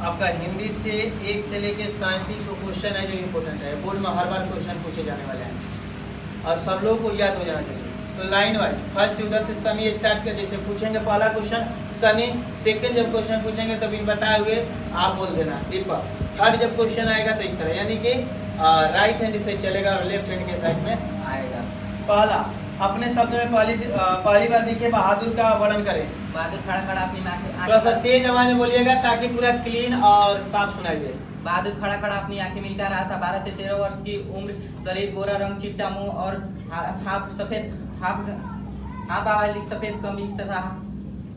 आपका हिंदी से 1 से लेके 37 क्वेश्चन है जो इम्पोर्टेंट है, बोर्ड में हर बार क्वेश्चन पूछे जाने वाले हैं और सब लोग को याद हो जाना चाहिए। तो लाइन वाइज फर्स्ट उधर से सनी स्टार्ट कर, जैसे पूछेंगे पहला क्वेश्चन सनी, सेकंड जब क्वेश्चन पूछेंगे तब इन बताए हुए आप बोल देना दीपक, थर्ड जब क्वेश्चन आएगा तो इस तरह, यानी कि राइट हैंड से चलेगा और लेफ्ट हैंड के साइड में आएगा। पहला अपने शब्द में पहली बार देखिए बहादुर का वर्णन करें। बहादुर खड़ा खड़ा अपनी माँ के थोड़ा सा तेज आवाज में बोलिएगा ताकि पूरा क्लीन और साफ सुनाई दे। बहादुर खड़ा खड़ा अपनी आंखें मिलकर रहा था। 12 से 13 वर्ष की उम्र, शरीर गोरा रंग, चिट्टा मुंह और हाफ वाली सफेद कमीज तथा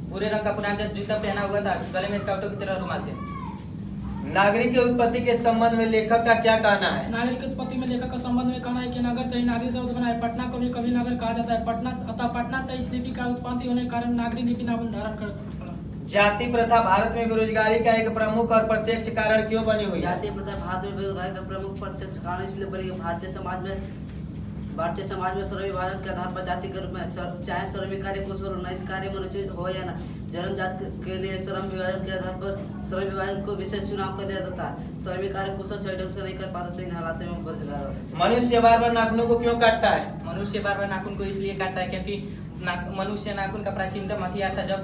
भूरे रंग का पुराना जूता पहना हुआ था। गले में स्काउटों की तरह रुमाल थे। नागरिक की उत्पत्ति के संबंध में लेखक का क्या कहना है? नागरिक की उत्पत्ति में लेखक का संबंध में कहना है कि नगर से ही नागरिक शब्द बना है। पटना को भी कभी नगर कहा जाता है। पटना से इस लिपि का उत्पत्ति होने के कारण नागरिक लिपि नाम धारण कर। जाति प्रथा भारत में बेरोजगारी का एक प्रमुख और प्रत्यक्ष कारण क्यों बनी हुई? जाति प्रथा भारत में बेरोजगारी का प्रमुख प्रत्यक्ष कारण इसलिए बनी है। भारतीय समाज में श्रम विभाजन के आधार पर जाति के रूप में चाहे श्रमिक कार्य कुशल हो, इस कार्य में रुचि हो या न, जन्म जाति के लिए श्रम विभाजन के आधार पर श्रम विभाजन को विशेष चुनाव कर दिया जाता है। श्रमिक कार्य कुशल सही ढंग से नहीं कर पाते इन हालात में बेरोजगार होते। मनुष्य बार बार नाखूनों को क्यों काटता है? मनुष्य बार बार नाखून को इसलिए काटता है क्योंकि मनुष्य नाखून का प्राचीनतम हथियार था। जब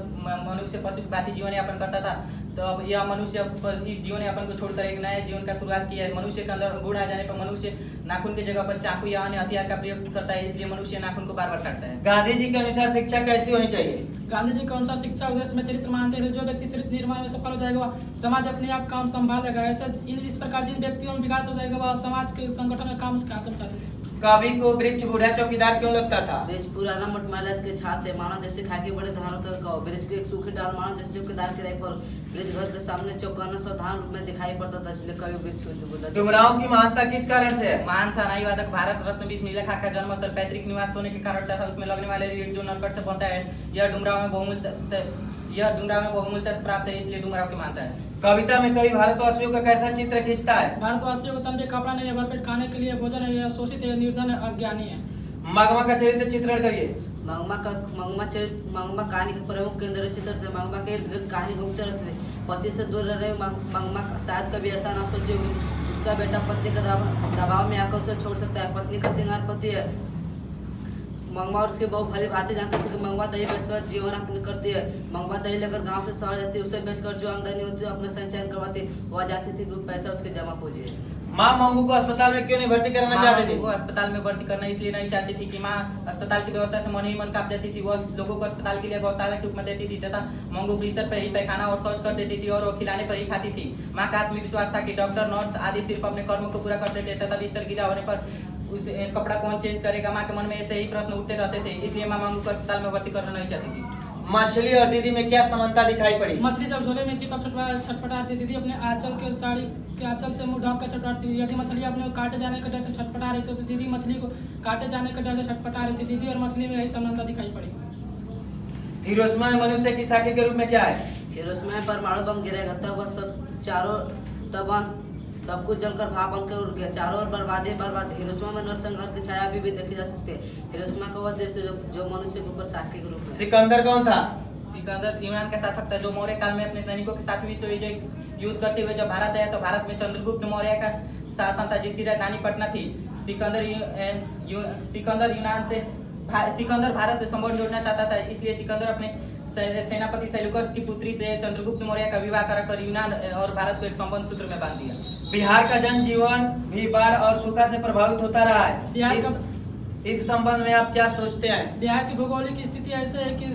मनुष्य पशुपाती जीवन यापन करता था तो अब यह मनुष्य इस जीवन यापन को छोड़कर एक नए जीवन का शुरुआत किया है। मनुष्य के अंदर गुण आ जाने पर मनुष्य नाखून की जगह पर चाकू या अन्य हथियार का प्रयोग करता है, इसलिए मनुष्य नाखून को बार बार काटता है। गांधी जी के अनुसार शिक्षा कैसी होनी चाहिए? गांधी जी के अनुसार शिक्षा उद्देश्य में चरित्र मानते हैं। जो व्यक्ति चरित्र निर्माण में सफल हो जाएगा वह समाज अपने आप काम संभालेगा। ऐसा इस प्रकार जिन व्यक्तियों में विकास हो जाएगा वह समाज के संगठन में काम उसके हाथ में चाहते हैं। कवि को वृक्ष बूढ़ा चौकीदार क्यों लगता था? वृक्ष पुराना मटमैला इसके छाल थे, मानो जैसे खाके बड़े धानों का गाँव। वृक्ष के एक सूखे डाल मानो जैसे चौकीदार के राइफल। वृक्ष घर के सामने चौकन्ना सावधान रूप में दिखाई पड़ता था, इसलिए कवि वृक्ष को बोला। डुमरांव की महानता किस कारण से है? महान सानाई वादक भारत रत्न बीस मिला खां का जन्मस्थल पैतृक निवास होने के कारण तथा उसमें लगने वाले रीढ़ जो नरकट से बनता है, यह डुमरांव में बहुमूल्यता से प्राप्त है, इसलिए डुमरांव की मानता है। कविता में कवि भारतवासियों का कैसा चित्र खींचता है? भारतवासियों को तंबे कपड़ा नहीं है, भरपेट खाने के लिए भोजन है, यह शोषित है, निर्धन है, अज्ञानी है। मगमा का चरित्र चित्रण करिए। मंगमा कहानी का प्रमुख केंद्र चित्र थे। मंगमा के इर्द गिर्द कहानी घूमते रहते थे। पति से दूर रहे मंगमा शायद कभी ऐसा ना सोचे उसका बेटा पत्नी का दबाव में आकर उसे छोड़ सकता है। पत्नी का श्रृंगार पति है। मंगवा और उसके बहू भली भांति जानते थे कि मंगवा दही बेचकर जीवन यापन करती है। मंगवा दही लेकर गांव से शहर जाती है, उसे बेचकर जो आमदनी होती है अपना संचयन करवाती, वह जाती थी कि पैसा उसके जमा पूंजी है। माँ मंगू को अस्पताल में क्यों नहीं भर्ती कराना चाहती थी? वो अस्पताल में भर्ती करना इसलिए नहीं चाहती थी कि माँ अस्पताल की व्यवस्था से मन ही मन कांप जाती थी। वह लोगों को अस्पताल के लिए गौशाला के रूप में देती थी तथा मंगू बिस्तर पर ही पैखाना और शौच कर देती थी और वो खिलाने पर ही खाती थी। माँ का आत्मविश्वास था कि डॉक्टर नर्स आदि सिर्फ अपने कर्म को पूरा कर देते तथा बिस्तर गिरा होने पर उस कपड़ा कौन चेंज करेगा। माँ के मन में ऐसे ही प्रश्न उठते रहते थे, इसलिए माँ मंगू को अस्पताल में भर्ती करना नहीं चाहती थी। मछली और दीदी में क्या समानता दिखाई पड़ी? मछली जब झोले में थी तब छटपटाती। दीदी अपने आंचल के साड़ी के आंचल से मुंह ढक कर छटपटाती थी। यदि मछली अपने काटे जाने के डर से छटपटा रही थी तो दीदी मछली को काटे जाने के डर से छटपटा रही थी। दीदी और मछली में यही समानता दिखाई पड़ी। हिरोशिमा में मनुष्य की साखी के रूप में क्या है? हिरोशिमा में परमाणु बम गिरेगा तब वह सब कुछ जलकर भाप बनकर उड़ गया। चारों ओर बर्बादी। हिरोशिमा में नरसंहार की छाया अभी भी देखी जा सकती है। हिरोशिमा का वह देश जो मनुष्य के ऊपर साखी के रूप में। सिकंदर कौन था? सिकंदर यूनान का शासक था जो मौर्य काल में अपने सैनिकों के साथ विश्व युद्ध करते हुए जब भारत आया तो भारत में चंद्रगुप्त मौर्य का शासन था जिसकी राजधानी पटना थी। सिकंदर भारत से संबंध जोड़ना चाहता था, इसलिए सिकंदर अपने सेनापति सेल्यूकस की पुत्री से चंद्रगुप्त मौर्य का विवाह कराकर यूनान और भारत को एक संबंध सूत्र में बांध दिया। बिहार का जनजीवन भी बाढ़ और सूखा से प्रभावित होता रहा है। इस संबंध में आप क्या सोचते हैं? बिहार की भौगोलिक स्थिति ऐसे है कि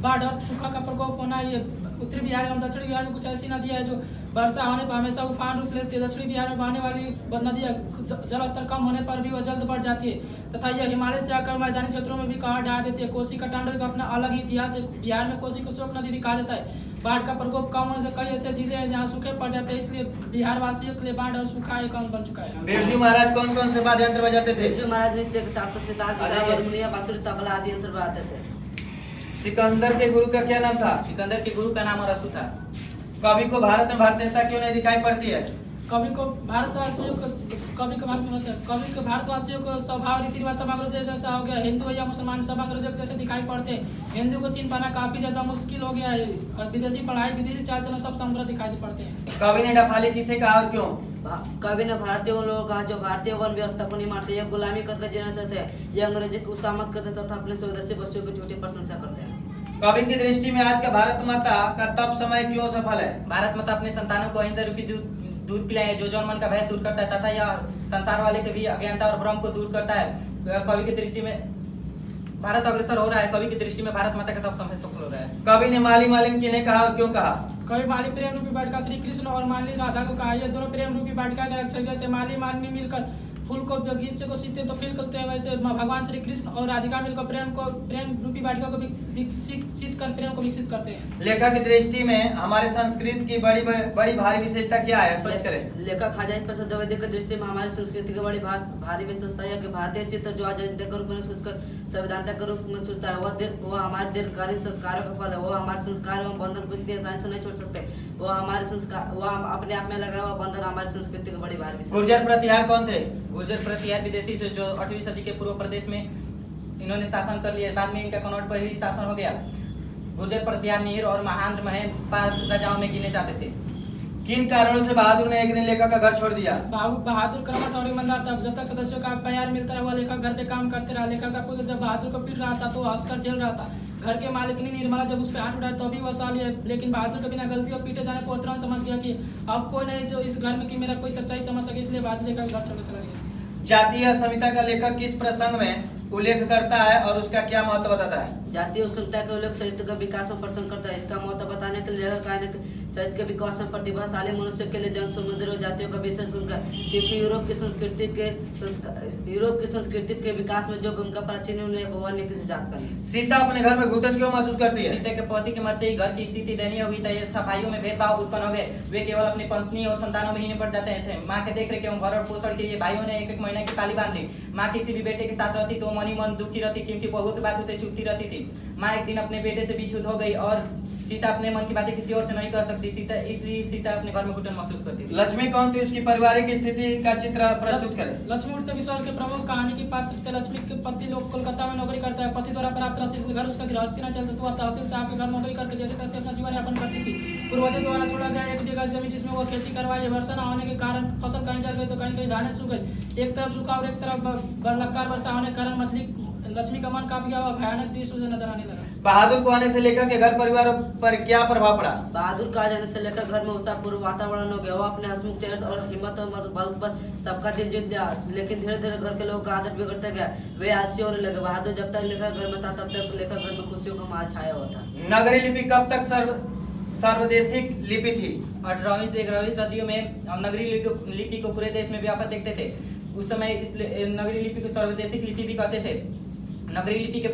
बाढ़ और सूखा का प्रकोप होना, ये उत्तरी बिहार एवं दक्षिणी बिहार में कुछ ऐसी नदियां है जो वर्षा होने पर हमेशा उफान रूप लेती है। दक्षिणी बिहार में बहने वाली नदियां जल स्तर कम होने पर भी वह जल्द बढ़ जाती है तथा यह हिमालय से आकर मैदानी क्षेत्रों में भी कहर ढा देती है। कोसी का तांडव का अपना अलग ही इतिहास है। बिहार में कोसी को शोक नदी भी कहा जाता है। बाढ़ का प्रकोप कम होने से कई ऐसे जिले हैं जहाँ सूखे पड़ जाते हैं, इसलिए बिहार वासियों के लिए बाढ़ और सूखा एक अंग बन चुका है। बिरजू महाराज कौन कौन से वाद्य यंत्र बजाते थे? बिरजू महाराज नृत्य के साथ साथ सितार, गिटार, हारमोनियम, बांसुरी, तबला आदि यंत्र बजाते थे। सिकंदर के गुरु का क्या नाम था? सिकंदर के गुरु का नाम अरस्तु था। कवि को भारत में भारतीयता क्यों नहीं दिखाई पड़ती है? कवि को भारतवासियों को स्वभाव रीति रिवाज सब अंग्रेजों जैसा हो गया। हिंदू या मुसलमान सब अंग्रेजों जैसे दिखाई पड़ते हैं। हिंदू को चिन्ह पाना काफी ज्यादा मुश्किल हो गया है और विदेशी पढ़ाई विदेशी चाल चलन सब समग्र दिखाई पड़ते हैं। कवि ने डफाली किसे कहा और क्यों? कवि ने भारतीय उन लोगों का जो भारतीय वन व्यवस्था को नहीं मानते, ये गुलामी करके जीना चाहते हैं, ये अंग्रेजी को उसामत करते तथा अपने स्वदेशी बस्तियों की झूठी प्रशंसा करते हैं। कवि की दृष्टि में आज का भारत माता का तप समय क्यों सफल है? भारत माता अपने संतानों को अहिंसा रूपी दूध पिलाए जो जौन मन का भय दूर करता है तथा यह संसार वाले के भी अज्ञानता और भ्रम को दूर करता है। कवि की दृष्टि में भारत अग्रसर हो रहा है। कवि की दृष्टि में भारत माता का तप समय सफल हो रहा है। कवि ने माली मालिन किन्हें कहा और क्यों कहा? कवि माली प्रेम रूपी वाटिका श्री कृष्ण और माली राधा को कहा। ये दोनों प्रेम रूपी वाटिका के रक्षक, जैसे माली मालिनी मिलकर फूल को बगीचे को सींचते तो फूल खिलते हैं, वैसे भगवान श्री कृष्ण और राधिका मिलकर प्रेम रूपी वाटिका को विकसित कर प्रेम को विकसित करते हैं। लेखक की दृष्टि में हमारे संस्कृत की बड़ी भारी विशेषता क्या है? स्पष्ट करें। लेखक हजारी प्रसाद द्विवेदी की दृष्टि में हमारी संस्कृति की बड़ी भारी विशेषता है कि भारतीय चित्र जो आजादी के रूप में सोचकर संविधान के रूप में सोचता है, वो हमारे दीर्घकालीन संस्कारों का फल है। वो हमारे संस्कार एवं बंधन को इतनी आसानी से नहीं छोड़ सकते। वो हमारे संस्कार, वो हम अपने आप में लगा हुआ बंधन हमारी संस्कृति की बड़ी भारी विशेषता। गुर्जर प्रतिहार कौन थे? गुर्जर प्रतिहार विदेशी थे जो 8वीं सदी के पूर्व प्रदेश में इन्होंने शासन कर लिया। बाद में इनका कन्नौज पर ही शासन हो गया। गुर्जर प्रतिहार मीर और महान महेंद्र राजाओं में गिने जाते थे। किन कारणों से बहादुर ने एक दिन लेखक का घर छोड़ दिया? बहादुर कर्मठ और ईमानदार था। जब तक सदस्यों का प्यार मिलता रहा, लेखक घर पे काम करते रहा। लेखक का पुत्र जब बहादुर को पीट रहा था तो हंसकर झेल रहा था। घर के मालिकनी निर्मला जब उस पर हाथ उठाया तो भी वो साली है, लेकिन बहादुर के बिना गलती और पीटे जाने पर तुरंत समझ गया कि अब कोई नहीं जो इस घर में कि मेरा कोई सच्चाई समझ सके, इसलिए बहादुर लेखक घर छोड़ चला गया। जातीय असमिता का लेखक किस प्रसंग में उल्लेख करता है और उसका क्या महत्व बताता है? जातीय असमिता का उल्लेख साहित्य का विकास में प्रसंग करता है। इसका महत्व बताने के लिए लेखक साहित्य के विकास में प्रतिभाशाली मनुष्य के लिए जन समुद्र और जातियों का विशेष भूमिका, क्योंकि यूरोप की संस्कृति के विकास में जो भूमिका प्राचीन वह किसी जात का नहीं। सीता अपने घर में घुटन क्यों महसूस करती है? सीता के पति के मरते ही घर की स्थिति दयनीय हुई तथा भाइयों में भेदभाव उत्पन्न हो गए। वे केवल अपनी पत्नी और संतानों में ही निपट जाते थे। माँ के देख रेख एवं भरण पोषण के लिए भाइयों ने एक महीने की पाली बांध दी। माँ किसी भी बेटे के साथ रहती तो मन ही मन दुखी रहती, क्योंकि बहू की बात उसे चुभती रहती थी। माँ एक दिन अपने बेटे से विच्छुद हो गई और सीता अपने मन की बातें किसी और से नहीं कर सकती। इसलिए सीता अपने घर में घुटन महसूस करती थी। लक्ष्मी कौन थी? उसकी पारिवारिक स्थिति का चित्र प्रस्तुत करें। लक्ष्मी उड़ते विश्वास के प्रमुख कहानी की पात्र थे। लक्ष्मी के पति लोग कोलकाता में नौकरी करता है। पति द्वारा प्राप्त राशि से घर उसका गृहस्थी न चलता तो वह तहसील साहब के घर नौकरी करके जैसे तैसे अपना जीवन यापन करती थी। पूर्वजों द्वारा छोड़ा गया 1 बीघा जमीन जिसमें वो खेती करवाई। वर्षा न होने के कारण फसल कहीं जल गई तो कहीं धानें सूख गई। एक तरफ सूखा और एक तरफ लगातार वर्षा होने के कारण लक्ष्मी का मन कांप गया और भयानक दृश्य नजर आने लगा। बहादुर को आने से लेकर के घर परिवार पर क्या प्रभाव पड़ा? बहादुर का जाने से लेकर घर में उत्साहपूर्ण वातावरण हो गया। वो अपने हंसमुख चेहरे और हिम्मत और बल पर सबका दिल जीत लिया, लेकिन धीरे धीरे घर के लोगों का आदत बिगड़ता गया। वे आलसी होने लगे। बहादुर जब तक लेखक घर में था तब तक लेखक घर में खुशियों का माहौल छाया हुआ था। नगरी लिपि कब तक सर्वदेशिक लिपि थी? 18वीं से 11वीं सदियों में हम नगरी लिपि को पूरे देश में व्यापक देखते थे। उस समय इस नगरी लिपि को सर्वदेशिक लिपि भी कहते थे। नगरी लिपि के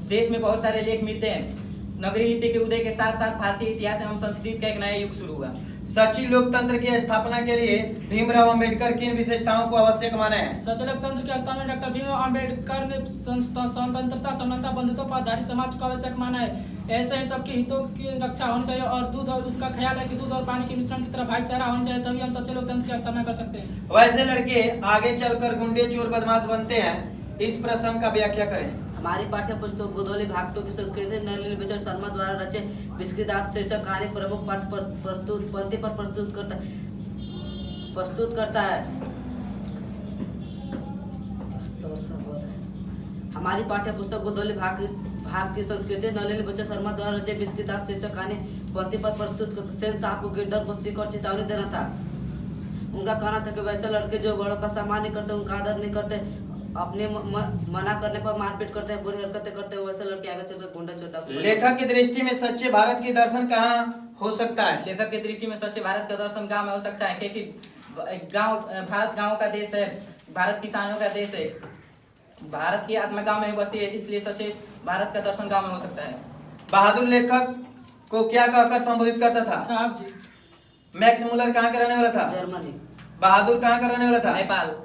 देश में बहुत सारे लेख मिलते हैं। नगरी लिपि के उदय के साथ साथ भारतीय इतिहास एवं संस्कृति का एक नया युग शुरू हुआ। सच्ची लोकतंत्र की स्थापना के लिए भीमराव अंबेडकर किन विशेषताओं को आवश्यक माने हैं? सच्चे लोकतंत्र की स्थापना डॉक्टर भीमराव अंबेडकर ने स्वतंत्रता, समानता, बंधुत्व पर आधारित समाज को आवश्यक माना है। ऐसे ही सबके हितों की रक्षा होनी चाहिए और दूध और उसका ख्याल है कि दूध और पानी के मिश्रण की तरह भाईचारा होना चाहिए, तभी हम सच्चे लोकतंत्र की स्थापना कर सकते हैं। वैसे लड़के आगे चलकर गुंडे, चोर, बदमाश बनते हैं, इस प्रसंग का व्याख्या करें। हमारी पाठ्य पुस्तक गोदोली भाग 2 की संस्कृति नलिनी विजय शर्मा द्वारा रचे विस्कृदात शीर्षक कहानी प्रमुख पाठ पंक्ति पर प्रस्तुत करता है। हमारी पाठ्य पुस्तक गोदोली भाग की संस्कृति नलिनी विजय शर्मा द्वारा रचे विस्कृदात शीर्षक कहानी पंक्ति पर प्रस्तुत करता। सेन साहब को गिरधर को सीख और चेतावनी देना था। उनका कहना था कि वैसे लड़के जो बड़ों का सम्मान नहीं करते, उनका आदर नहीं करते, अपने मना करने पर मारपीट करते हैं, बुरी हरकतें करते हैं, वैसे लड़के आगे चलकर गुंडा छोटा। लेखक की दृष्टि में सच्चे भारत की दर्शन कहाँ हो सकता है? लेखक की दृष्टि में सच्चे भारत का दर्शन गांव में हो सकता है, क्योंकि भारत गांव का देश है, भारत किसानों का देश है, भारत की आत्मा गांव में ही बसती है, इसलिए सच्चे भारत का दर्शन गांव में हो सकता है। बहादुर लेखक को क्या कहकर संबोधित करता था? साहब जी। मैक्स मुलर कहाँ का रहने वाला था? जर्मनी। बहादुर कहाँ का रहने वाला था? नेपाल।